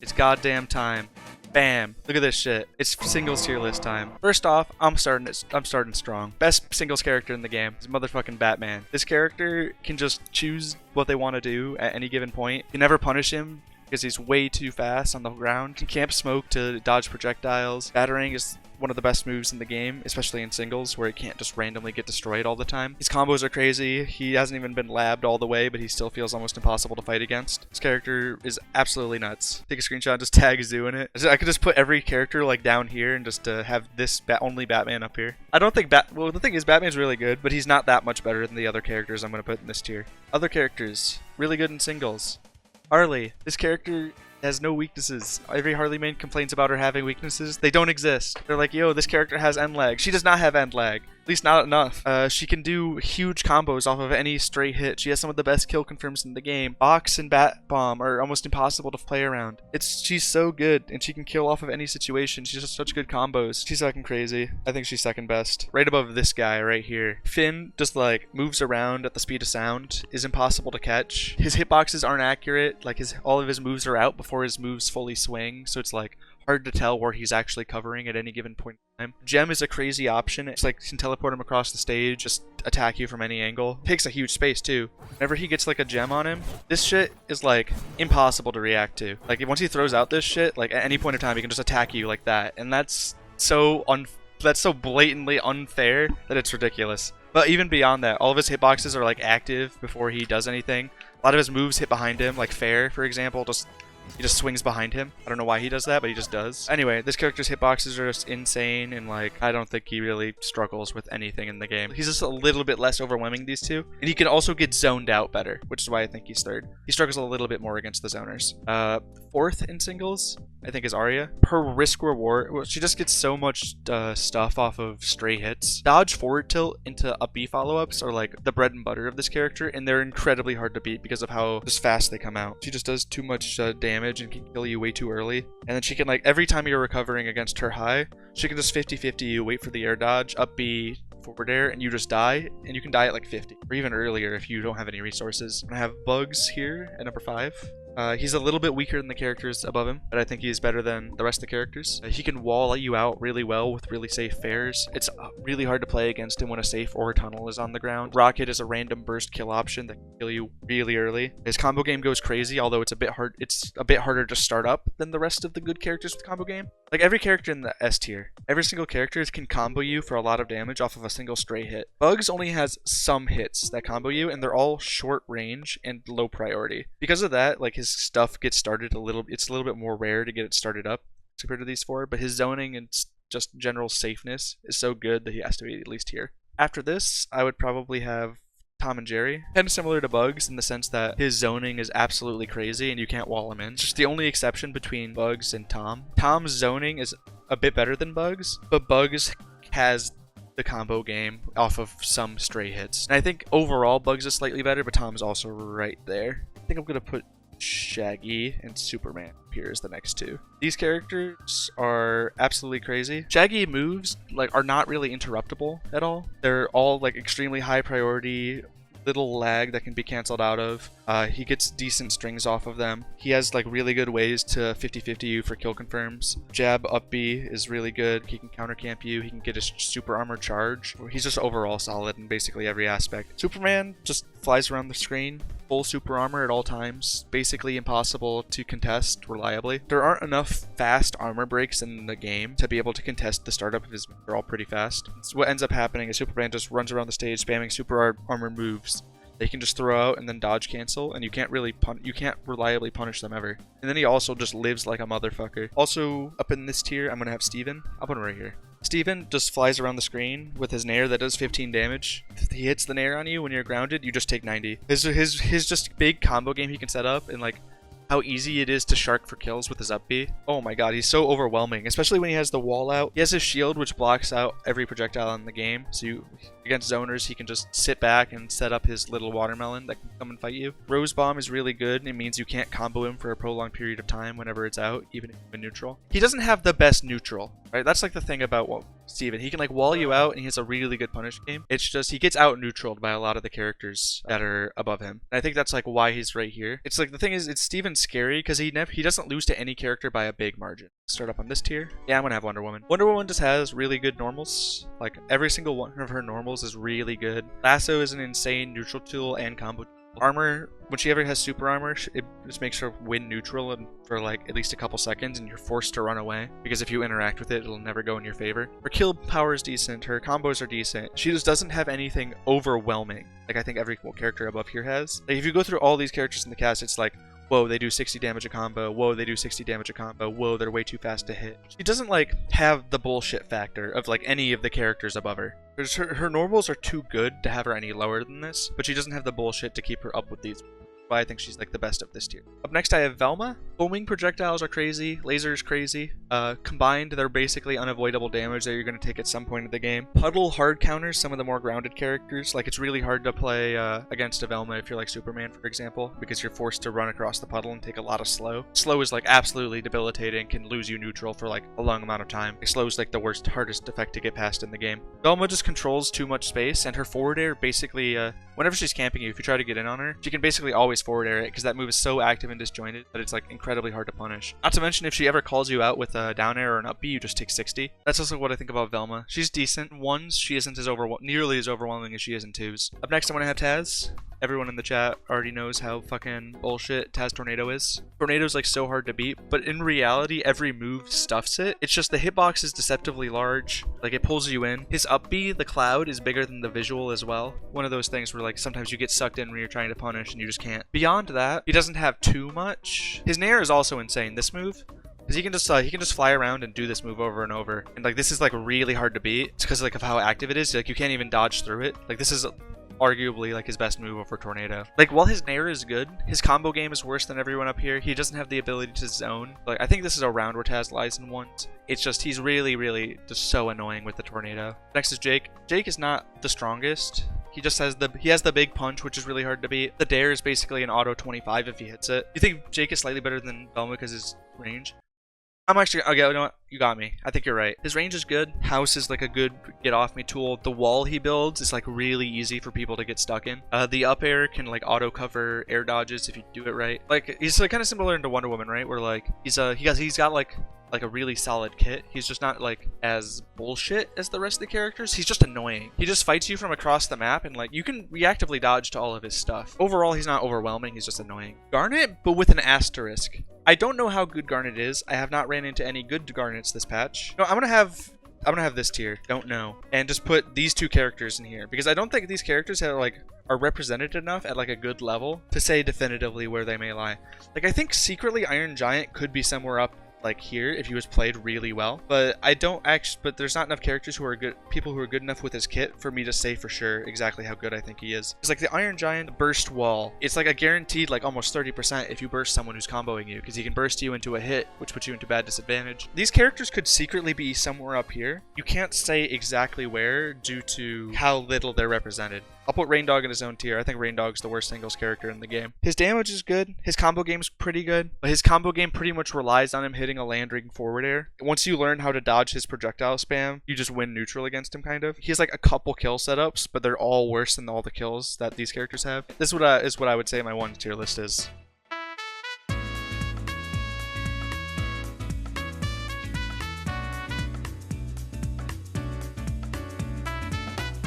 It's goddamn time. Bam. Look at this shit. It's singles tier list time. First off, I'm starting strong. Best singles character in the game is motherfucking Batman. This character can just choose what they want to do at any given point. You never punish him because he's way too fast on the ground. He can't smoke to dodge projectiles. Batarang is one of the best moves in the game, especially in singles where it can't just randomly get destroyed all the time. His combos are crazy. He hasn't even been labbed all the way, but he still feels almost impossible to fight against. This character is absolutely nuts. Take a screenshot and just tag Zoo in it. I could just put every character like down here and just have this only Batman up here. I don't think well, the thing is Batman's really good, but he's not that much better than the other characters I'm going to put in this tier. Other characters, really good in singles. Harley. This character has no weaknesses. Every Harley main complains about her having weaknesses. They don't exist. They're like, yo, this character has end lag. She does not have end lag. At least not enough. She can do huge combos off of any stray hit. She has some of the best kill confirms in the game. Box and Bat Bomb are almost impossible to play around. She's so good, and she can kill off of any situation. She's just such good combos. She's fucking crazy. I think she's second best. Right above this guy right here. Finn just like moves around at the speed of sound. Is impossible to catch. His hitboxes aren't accurate. Like all of his moves are out before his moves fully swing. So it's like hard to tell where he's actually covering at any given point in time. Gem is a crazy option. It's like you can teleport him across the stage, just attack you from any angle. Takes a huge space too. Whenever he gets like a gem on him, this shit is like impossible to react to. Like once he throws out this shit, like at any point in time, he can just attack you like that. And that's so blatantly unfair that it's ridiculous. But even beyond that, all of his hitboxes are like active before he does anything. A lot of his moves hit behind him, like Fair, for example, he just swings behind him. I don't know why he does that, but he just does. Anyway, this character's hitboxes are just insane, and like, I don't think he really struggles with anything in the game. He's just a little bit less overwhelming, these two. And he can also get zoned out better, which is why I think he's third. He struggles a little bit more against the zoners. Fourth in singles, I think, is Arya. Her risk reward, well, she just gets so much stuff off of stray hits. Dodge forward tilt into up B follow-ups are like the bread and butter of this character, and they're incredibly hard to beat because of how just fast they come out. She just does too much damage and can kill you way too early. And then she can, like, every time you're recovering against her high, she can just 50-50 you, wait for the air dodge, up B, forward air, and you just die, and you can die at like 50 or even earlier if you don't have any resources. I have Bugs here at number 5. He's a little bit weaker than the characters above him, but I think he's better than the rest of the characters. He can wall you out really well with really safe fairs. It's really hard to play against him when a safe or a tunnel is on the ground. Rocket is a random burst kill option that can kill you really early. His combo game goes crazy, although it's a bit harder to start up than the rest of the good characters with combo game. Like every character in the S tier, every single character can combo you for a lot of damage off of a single stray hit. Bugs only has some hits that combo you, and they're all short range and low priority. Because of that, like his stuff gets started it's a little bit more rare to get it started up compared to these four, but his zoning and just general safeness is so good that he has to be at least here. After this, I would probably have Tom and Jerry. Kind of similar to Bugs in the sense that his zoning is absolutely crazy and you can't wall him in. It's just the only exception between Bugs and Tom. Tom's zoning is a bit better than Bugs, but Bugs has the combo game off of some stray hits. And I think overall Bugs is slightly better, but Tom's also right there. I think I'm going to put Shaggy and Superman here as the next two. These characters are absolutely crazy. Shaggy moves are not really interruptible at all. They're all like extremely high priority, little lag that can be canceled out of. He gets decent strings off of them. He has like really good ways to 50-50 you for kill confirms. Jab up B is really good. He can counter camp you. He can get his super armor charge. He's just overall solid in basically every aspect. Superman just flies around the screen. Full super armor at all times, basically impossible to contest reliably. There aren't enough fast armor breaks in the game to be able to contest the startup of his moves. They're all pretty fast. So what ends up happening is Superman just runs around the stage spamming super armor moves. They can just throw out and then dodge cancel, and you can't reliably punish them ever. And then he also just lives like a motherfucker. Also, up in this tier, I'm gonna have Steven. I'll put him right here. Steven just flies around the screen with his nair that does 15 damage. If he hits the nair on you when you're grounded, you just take 90. His just big combo game he can set up, and like how easy it is to shark for kills with his up B. Oh my god, he's so overwhelming, especially when he has the wall out. He has his shield, which blocks out every projectile in the game. So against zoners, he can just sit back and set up his little watermelon that can come and fight you. Rose Bomb is really good. It means you can't combo him for a prolonged period of time whenever it's out, even if you're neutral. He doesn't have the best neutral, right? That's like the thing about Steven. He can like wall you out and he has a really good punish game. It's just he gets out neutraled by a lot of the characters that are above him. And I think that's like why he's right here. It's like the thing is, it's Steven's scary because he doesn't lose to any character by a big margin. Start up on this tier. Yeah, I'm gonna have Wonder Woman. Wonder Woman just has really good normals. Like every single one of her normals is really good. Lasso is an insane neutral tool and combo. Armor, when she ever has super armor, it just makes her win neutral and for like at least a couple seconds, and you're forced to run away because if you interact with it, it'll never go in your favor. Her kill power is decent, her combos are decent. She just doesn't have anything overwhelming like I think every character above here has. Like if you go through all these characters in the cast, it's like, whoa, they do 60 damage a combo. Whoa, they do 60 damage a combo. Whoa, they're way too fast to hit. She doesn't like have the bullshit factor of like any of the characters above her. Her normals are too good to have her any lower than this, but she doesn't have the bullshit to keep her up with these. Why I think she's like the best of this tier. Up next I have Velma. Homing projectiles are crazy, lasers crazy. Combined, they're basically unavoidable damage that you're going to take at some point in the game. Puddle hard counters some of the more grounded characters. Like it's really hard to play against a Velma if you're like Superman, for example, because you're forced to run across the puddle and take a lot of slow. Slow is like absolutely debilitating, can lose you neutral for like a long amount of time. Slow is like the worst, hardest effect to get past in the game. Velma just controls too much space, and her forward air basically, whenever she's camping you, if you try to get in on her, she can basically always forward air it because that move is so active and disjointed that it's like incredibly hard to punish. Not to mention if she ever calls you out with a down air or an up B, you just take 60. That's also what I think about Velma. She's decent in ones, she isn't as nearly as overwhelming as she is in twos. Up next I'm gonna have Taz. Everyone in the chat already knows how fucking bullshit Taz Tornado is. Tornado's like so hard to beat, but in reality, every move stuffs it. It's just the hitbox is deceptively large. Like it pulls you in. His up B, the cloud, is bigger than the visual as well. One of those things where like sometimes you get sucked in when you're trying to punish and you just can't. Beyond that, he doesn't have too much. His nair is also insane. This move, because he can just fly around and do this move over and over. And like this is like really hard to beat. It's because like of how active it is. Like you can't even dodge through it. Like this is arguably like his best move over Tornado. Like while his nair is good, his combo game is worse than everyone up here. He doesn't have the ability to zone. Like I think this is a round where Taz lies in ones. It's just he's really just so annoying with the Tornado. Next is Jake. Jake is not the strongest. He just has the big punch, which is really hard to beat. The dare is basically an auto 25 if he hits it. You think Jake is slightly better than Velma because his range? I'm actually, okay, you know what? You got me. I think you're right. His range is good. House is like a good get off me tool. The wall he builds is like really easy for people to get stuck in. The up air can like auto cover air dodges if you do it right. Like he's like kind of similar to Wonder Woman, right? Where like he's got like a really solid kit. He's just not like as bullshit as the rest of the characters. He's just annoying. He just fights you from across the map and like you can reactively dodge to all of his stuff. Overall, he's not overwhelming. He's just annoying. Garnet, but with an asterisk. I don't know how good Garnet is. I have not ran into any good Garnets this patch. No, I'm gonna have this tier. Don't know. And just put these two characters in here because I don't think these characters are represented enough at like a good level to say definitively where they may lie. Like I think secretly Iron Giant could be somewhere up like here if he was played really well, but there's not enough characters who are good, people who are good enough with his kit for me to say for sure exactly how good I think he is. It's like the Iron Giant burst wall, it's like a guaranteed like almost 30% if you burst someone who's comboing you, because he can burst you into a hit, which puts you into bad disadvantage. These characters could secretly be somewhere up here. You can't say exactly where due to how little they're represented. I'll put Raindog in his own tier. I think Raindog's the worst singles character in the game. His damage is good. His combo game's pretty good. But his combo game pretty much relies on him hitting a land ring forward air. Once you learn how to dodge his projectile spam, you just win neutral against him, kind of. He has like a couple kill setups, but they're all worse than all the kills that these characters have. This is what I would say my one tier list is.